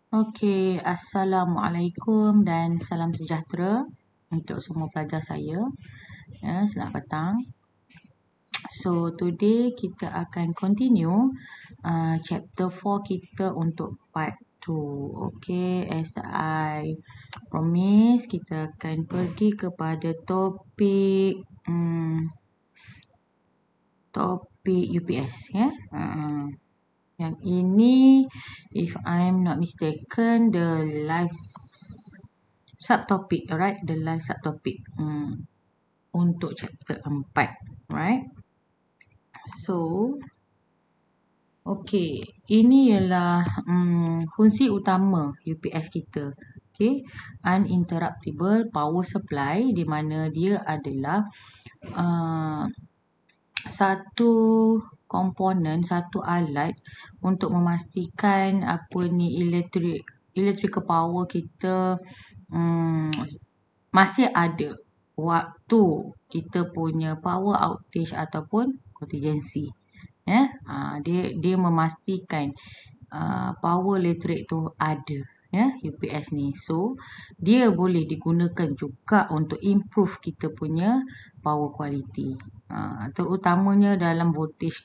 Okey, Assalamualaikum dan salam sejahtera untuk semua pelajar saya. Ya, selamat petang. So, today kita akan continue chapter 4 kita untuk part 2. Okey, as I promise, kita akan pergi kepada topik topik UPS ya. Yang ini, if I'm not mistaken, the last subtopic, alright? The last subtopic untuk chapter 4, right? So, okay, ini ialah fungsi utama UPS kita. Okay, uninterruptible power supply, di mana dia adalah satu komponen, satu alat untuk memastikan electrical power kita masih ada waktu kita punya power outage ataupun contingency. Ya, dia memastikan power elektrik tu ada, ya, UPS ni. So, dia boleh digunakan juga untuk improve kita punya power quality. Terutamanya dalam voltage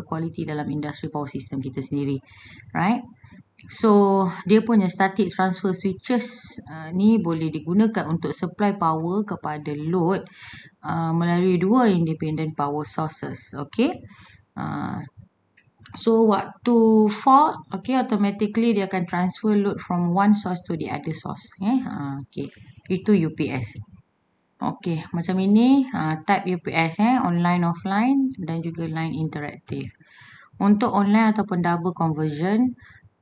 quality dalam industri power system kita sendiri. Right? So, dia punya static transfer switches ni boleh digunakan untuk supply power kepada load melalui dua independent power sources. Okay? So, waktu fault, okay, automatically dia akan transfer load from one source to the other source. Okay. Itu UPS. Okay, macam ini type UPS online, offline dan juga line interactive. Untuk online ataupun double conversion,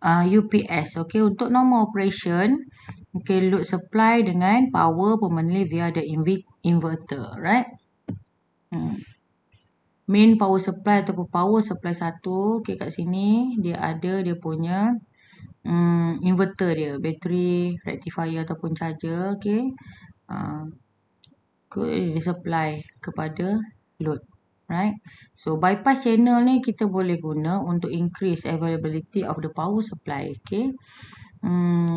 UPS. Okay, untuk normal operation, okay, load supply dengan power permanently via the inverter, right? Main power supply ataupun power supply satu, okay, kat sini dia ada dia punya inverter dia, battery, rectifier ataupun charger, okay. Dia supply kepada load, right? So, bypass channel ni kita boleh guna untuk increase availability of the power supply, okay.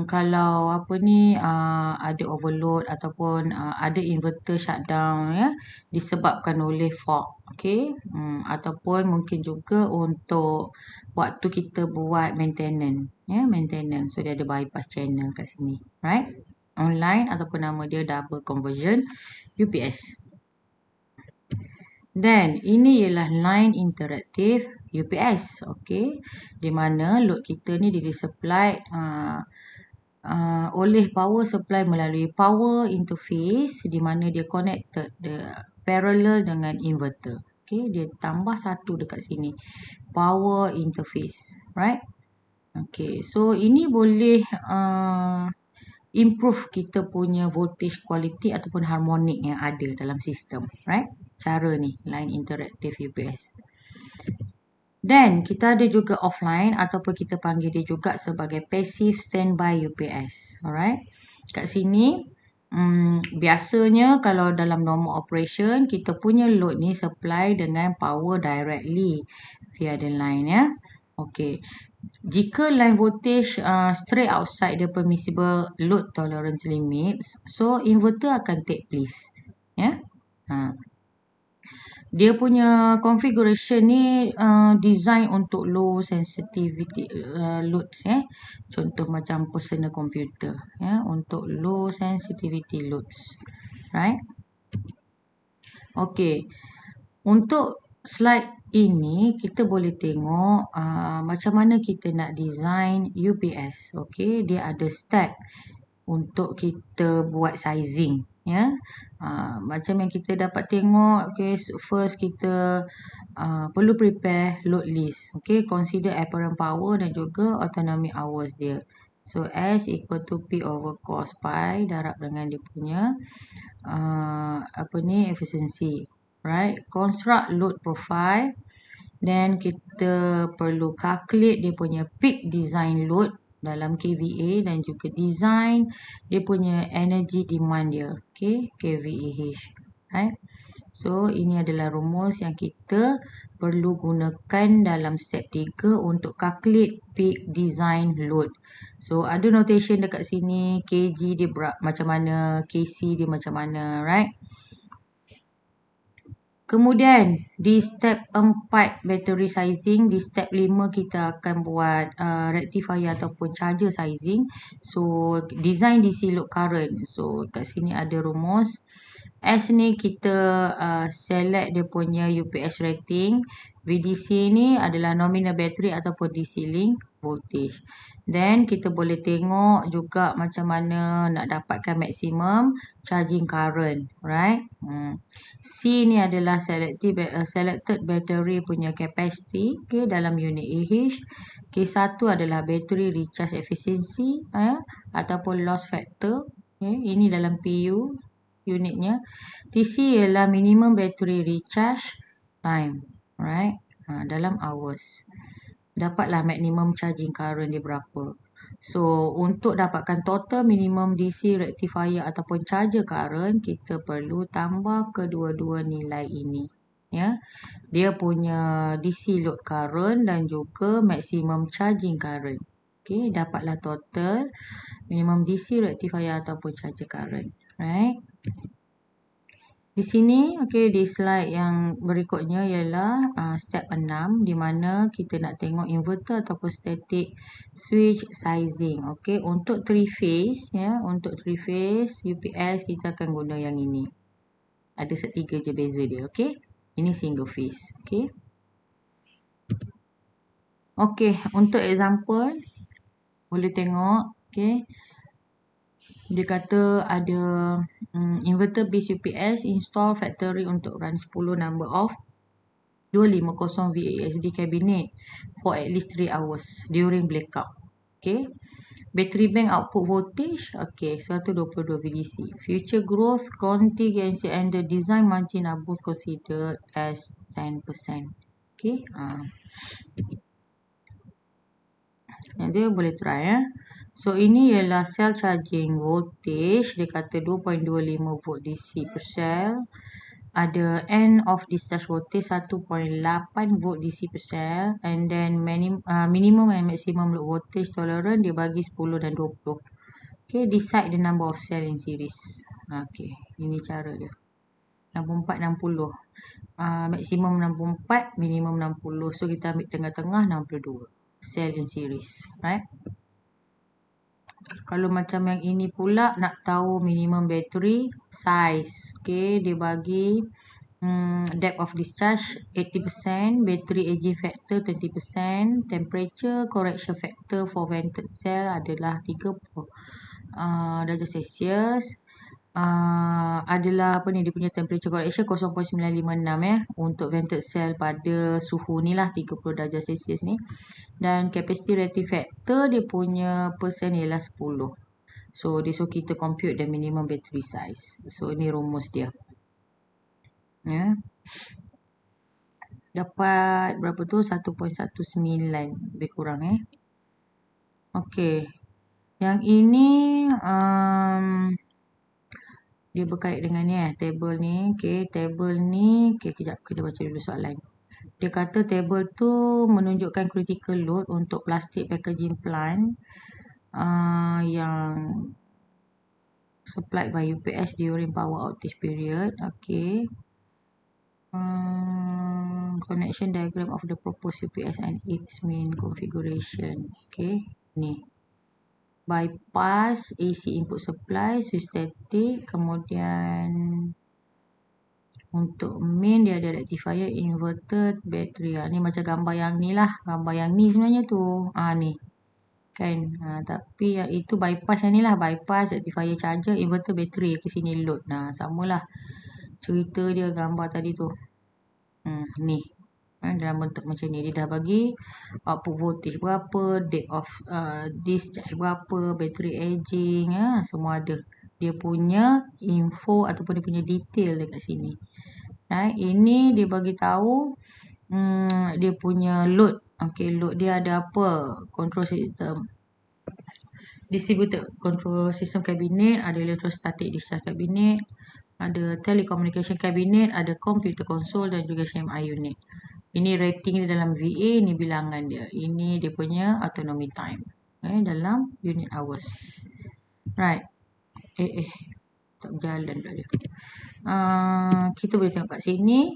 Kalau ada overload ataupun ada inverter shutdown, ya, disebabkan oleh fault, okay. Ataupun mungkin juga untuk waktu kita buat maintenance, ya, maintenance. So, dia ada bypass channel kat sini, right? Online ataupun nama dia double conversion UPS. Dan ini ialah line interactive UPS, okay, di mana load kita ni disupply oleh power supply melalui power interface, di mana dia connected parallel dengan inverter. Okay, dia tambah satu dekat sini, power interface, right? Okay, so ini boleh improve kita punya voltage quality ataupun harmonic yang ada dalam sistem, right? Cara ni, line interactive UPS. Dan kita ada juga offline ataupun kita panggil dia juga sebagai passive standby UPS. Alright. Kat sini, biasanya kalau dalam normal operation, kita punya load ni supply dengan power directly via the line, ya. Okay. Jika line voltage straight outside the permissible load tolerance limits, so inverter akan take place. Ya. Dia punya configuration ni design untuk low sensitivity loads, ya. Contoh macam personal computer, ya, untuk low sensitivity loads. Right? Okay. Untuk slide ini kita boleh tengok macam mana kita nak design UPS. Okay, dia ada step untuk kita buat sizing, ya. Macam yang kita dapat tengok, okay, first kita perlu prepare load list. Okay, consider apparent power dan juga autonomic hours dia. So, S equal to P over cos pi darab dengan dia punya efficiency. Right, construct load profile. Then kita perlu calculate dia punya peak design load dalam kVA dan juga design dia punya energy demand dia. Okay, kVAH. Right. So ini adalah rumus yang kita perlu gunakan dalam step 3 untuk calculate peak design load. So ada notation dekat sini, kg dia macam mana, kc dia macam mana, right? Kemudian di step 4 battery sizing, di step 5 kita akan buat rectifier ataupun charger sizing. So design DC load current. So kat sini ada rumus. S ni kita select dia punya UPS rating. VDC ni adalah nominal battery ataupun DC link voltage. Then kita boleh tengok juga macam mana nak dapatkan maximum charging current, right? C ni adalah selected battery punya capacity, okay, dalam unit AH. K1 adalah battery recharge efficiency ataupun loss factor. Okay, ini dalam PU unitnya. TC ialah minimum battery recharge time, right? Dalam hours. Dapatlah maximum charging current dia berapa. So, untuk dapatkan total minimum DC rectifier ataupun charger current, kita perlu tambah kedua-dua nilai ini. Ya, dia punya DC load current dan juga maximum charging current. Okay, dapatlah total minimum DC rectifier ataupun charger current. Right? Di sini, okay, di slide yang berikutnya ialah step 6 di mana kita nak tengok inverter ataupun static switch sizing. Okay, untuk 3 phase, ya, untuk 3 phase UPS kita akan guna yang ini. Ada setiga je beza dia, okay. Ini single phase, okay. Okay, untuk example, boleh tengok, okay. Dia kata ada inverter base UPS install factory untuk run 10 number of 250 VASD cabinet for at least 3 hours during blackout. Okay. Battery bank output voltage, okay, 122 VDC. Future growth contingency and the design margin are both considered as 10%. Okay. Dia boleh try. So ini ialah cell charging voltage. Dia kata 2.25 volt DC per cell. Ada end of discharge voltage 1.8 volt DC per cell. And then minimum and maximum load voltage tolerance dia bagi 10 dan 20. Okay, decide the number of cell in series. Okay, ini cara dia. 64, 60. Maksimum 64, minimum 60. So kita ambil tengah-tengah 62. Cell in series, right? Kalau macam yang ini pula nak tahu minimum battery size. Okay, dia bagi depth of discharge 80%, battery aging factor 20%, temperature correction factor for vented cell adalah 30 darjah Celsius. Adalah apa ni, dia punya temperature correction 0.956 ya untuk vented cell pada suhu ni lah 30 darjah Celsius ni. Dan capacity rating factor dia punya persen ialah 10. So dia suruh kita compute the minimum battery size. So ini rumus dia. Ya. Dapat berapa tu? 1.19 lebih kurang Okey. Yang ini dia berkait dengan ni table ni. Okey, table ni. Okey, kejap kita baca dulu soalan. Dia kata table tu menunjukkan critical load untuk plastic packaging plant yang supplied by UPS during power outage period. Okay. Connection diagram of the proposed UPS and its main configuration. Okay. Ni. Bypass AC input supply, switch static. Kemudian untuk main dia ada rectifier, inverter, battery. Ni macam gambar yang ni lah. Gambar yang ni sebenarnya tu. Ni. Kan. Tapi yang itu bypass yang ni lah. Bypass, rectifier, charger, inverter, battery. Ke sini load. Samalah. Cerita dia gambar tadi tu. Ni. Dalam bentuk macam ni. Dia dah bagi output voltage berapa. Date of discharge berapa. Battery aging. Semua ada. Dia punya info ataupun dia punya detail dekat sini. Ini dia bagi tahu dia punya load. Okay, load dia ada apa? Control system. Distributed control system cabinet. Ada electrostatic discharge cabinet. ada telecommunication cabinet, ada computer console dan juga HMI unit. Ini rating dia dalam VA, ini bilangan dia. Ini dia punya autonomy time. Dalam unit hours. Right. Tak berjalan dah dia. Kita boleh tengok kat sini.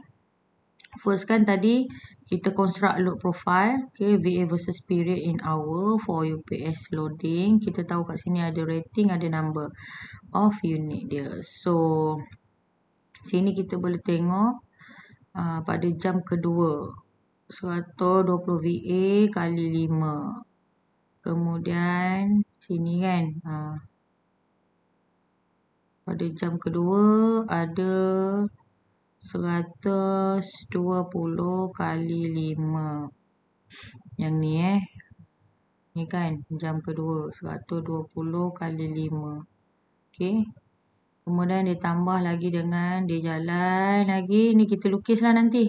First kan tadi kita construct load profile. Okay, VA versus period in hour for UPS loading. Kita tahu kat sini ada rating, ada number of unit dia. So, sini kita boleh tengok pada jam kedua 120 VA kali 5. Kemudian sini kan pada jam kedua ada 120 kali 5. Yang ni ni kan jam kedua 120 kali 5. Okey. Kemudian dia tambah lagi dengan dia jalan lagi. Ni kita lukislah nanti.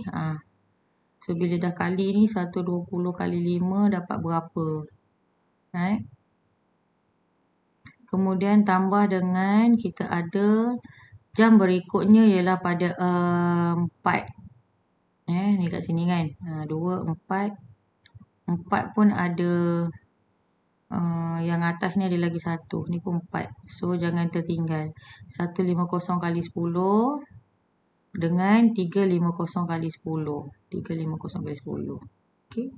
So bila dah kali ni 120 kali 5 dapat berapa? Right? Kemudian tambah dengan kita ada jam berikutnya ialah pada 4. Ni kat sini kan. 2, 4. 4 pun ada yang atas ni ada lagi 1. Ni pun 4. So jangan tertinggal. 150 kali 10 dengan 350 kali 10. 350 kali 10. Okey.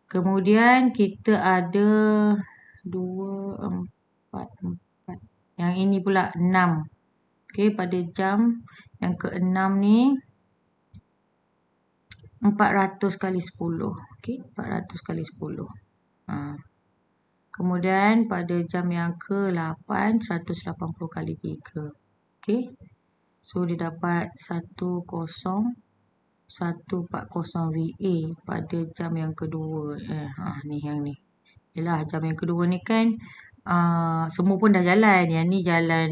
Kemudian kita ada 2, 4. Yang ini pula 6. Okey, pada jam yang ke-6 ni 400 kali 10. Okey, 400 kali 10. Kemudian pada jam yang ke-8 180 kali 3. Okey. So dia dapat 10140 VA pada jam yang kedua. Ni yang ni. Yalah jam yang kedua ni kan semua pun dah jalan. Yang ni jalan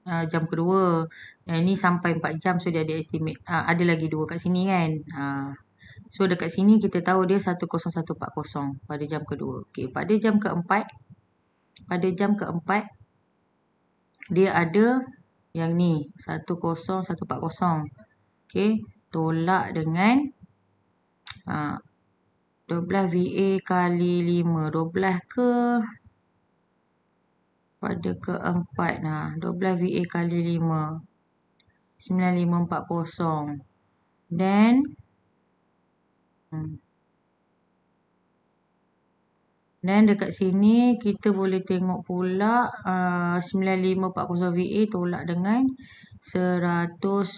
jam kedua. Yang ni sampai 4 jam. So dia ada estimate. Ada lagi 2 kat sini kan. So dekat sini kita tahu dia 10140 pada jam kedua. Okey, pada jam keempat. Pada jam keempat dia ada yang ni 10140. Okey, tolak dengan 12 VA kali 5. 12 ke pada keempat. 12 VA kali 5. 9540. Dan dekat sini kita boleh tengok pula 9540 VA tolak dengan 150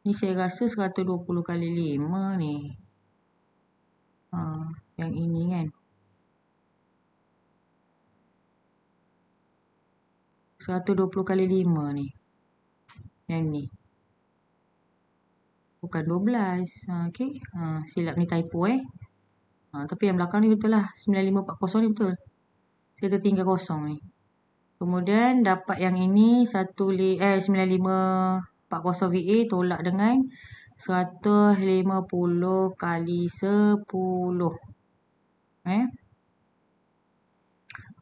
ni saya rasa 120 kali 5 ni. Yang ini kan. 120 kali 5 ni. Yang ni. Bukan 12. Okey. Silap ni typo tapi yang belakang ni betul lah. 9540 ni betul. Saya tertinggal kosong ni. Kemudian dapat yang ini 9540 VA tolak dengan 150 kali 10.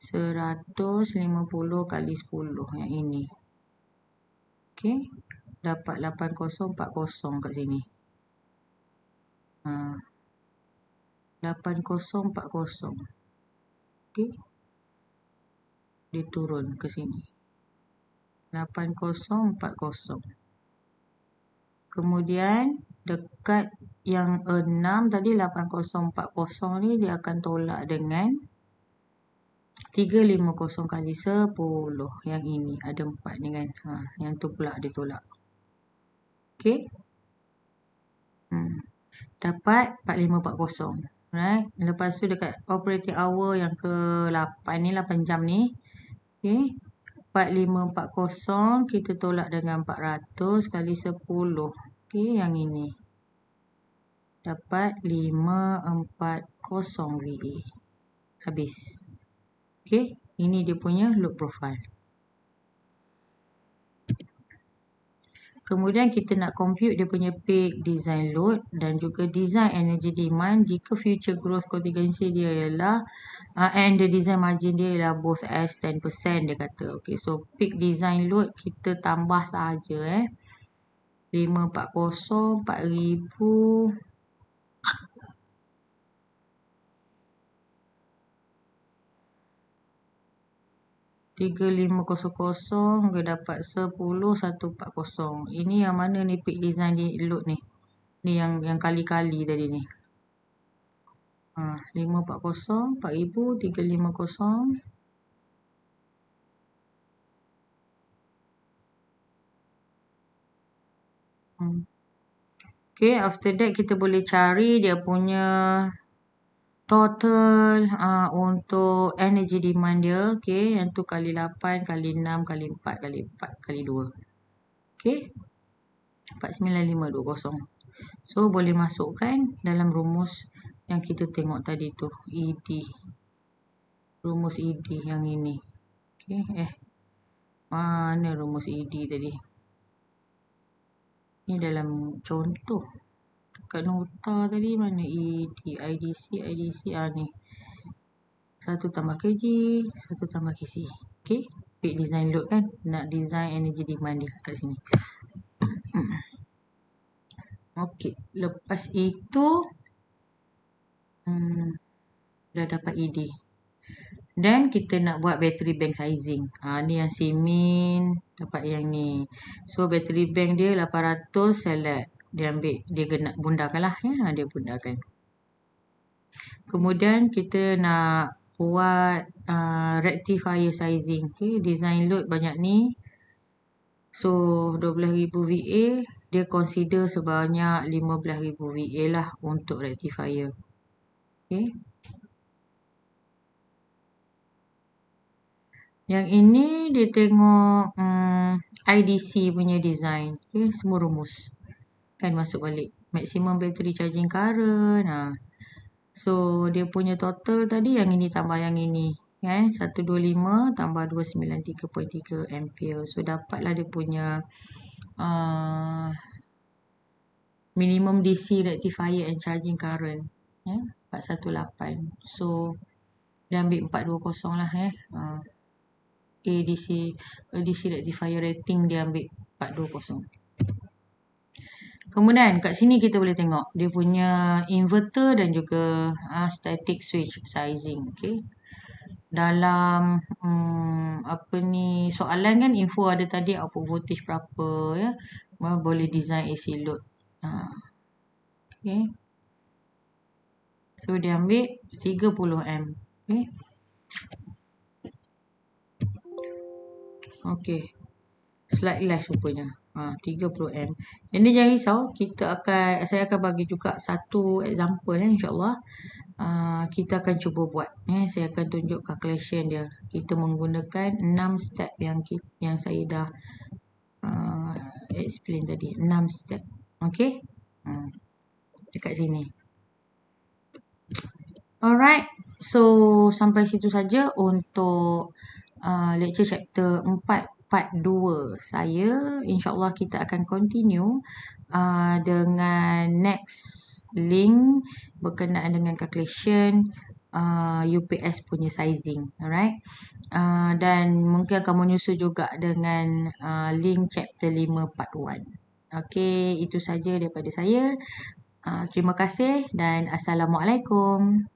150 kali 10 yang ini. Okey. Dapat 8040 kat sini. 8040. Okey. Dia turun ke sini. 8040. Kemudian dekat yang 6 tadi 8040 ni dia akan tolak dengan 350 kali 10. Yang ini ada 4 ni kan. Yang tu pula dia tolak. Okey. Dapat 4540. Right. Lepas tu dekat operating hour yang ke-8 ni 8 jam ni. Okey. 4540 kita tolak dengan 400 kali 10. Okey, yang ini. Dapat 540 VA. Habis. Okey, ini dia punya load profile. Kemudian kita nak compute dia punya peak design load dan juga design energy demand jika future growth contingency dia ialah and the design margin dia ialah both as 10% dia kata. Okay, so peak design load kita tambah saja 540 4000 3500 dia dapat 10140. Ini yang mana ni peak design load ni? Ni yang kali-kali tadi ni. 540 4000 350. Okay, after that kita boleh cari dia punya total untuk energy demand dia. Okay, yang tu kali 8 kali 6 kali 4 kali 4 kali 2. Okay, 49520. So boleh masukkan dalam rumus yang kita tengok tadi tu, ED. Rumus ED yang ini. Okay, mana rumus ED tadi? Ni dalam contoh. Dekat nota tadi mana ED, IDC ni. 1 tambah KG, 1 tambah KC. Okay, peak design load kan. Nak design energy demand dia kat sini. Okay, lepas itu dah dapat ED. Dan kita nak buat battery bank sizing. Ni yang Simin dapat yang ni. So battery bank dia 800 select. Dia ambil, dia kena bundakan lah ya. Dia bundakan. Kemudian kita nak buat rectifier sizing. Okay, design load banyak ni. So 12,000 VA. Dia consider sebanyak 15,000 VA lah untuk rectifier. Okay. Yang ini dia tengok IDC punya design. Okay, semua rumus. Kan masuk balik. Maximum battery charging current. So dia punya total tadi yang ini tambah yang ini. Kan? 125 tambah 293.3 ampere. So dapatlah dia punya minimum DC rectifier and charging current. 418. So dia ambil 420 lah ADC rectifier rating dia ambil 420. Kemudian kat sini kita boleh tengok dia punya inverter dan juga static switch sizing. Okay. Dalam soalan kan info ada tadi output voltage berapa ya. Boleh design AC load. Okay. So dia ambil 30 amp. Okay. Okay. Slide last rupanya. 30 amp. Ini jangan risau. Saya akan bagi juga satu example insyaAllah. Kita akan cuba buat. Saya akan tunjuk calculation dia. Kita menggunakan 6 step yang saya dah explain tadi. 6 step. Okay. Dekat sini. Alright. So sampai situ saja untuk lecture chapter 4 part 2 saya. InsyaAllah kita akan continue dengan next link berkenaan dengan calculation UPS punya sizing. Alright. Dan mungkin akan menyusul juga dengan link chapter 5 part 1. Okay, itu saja daripada saya. Terima kasih dan Assalamualaikum.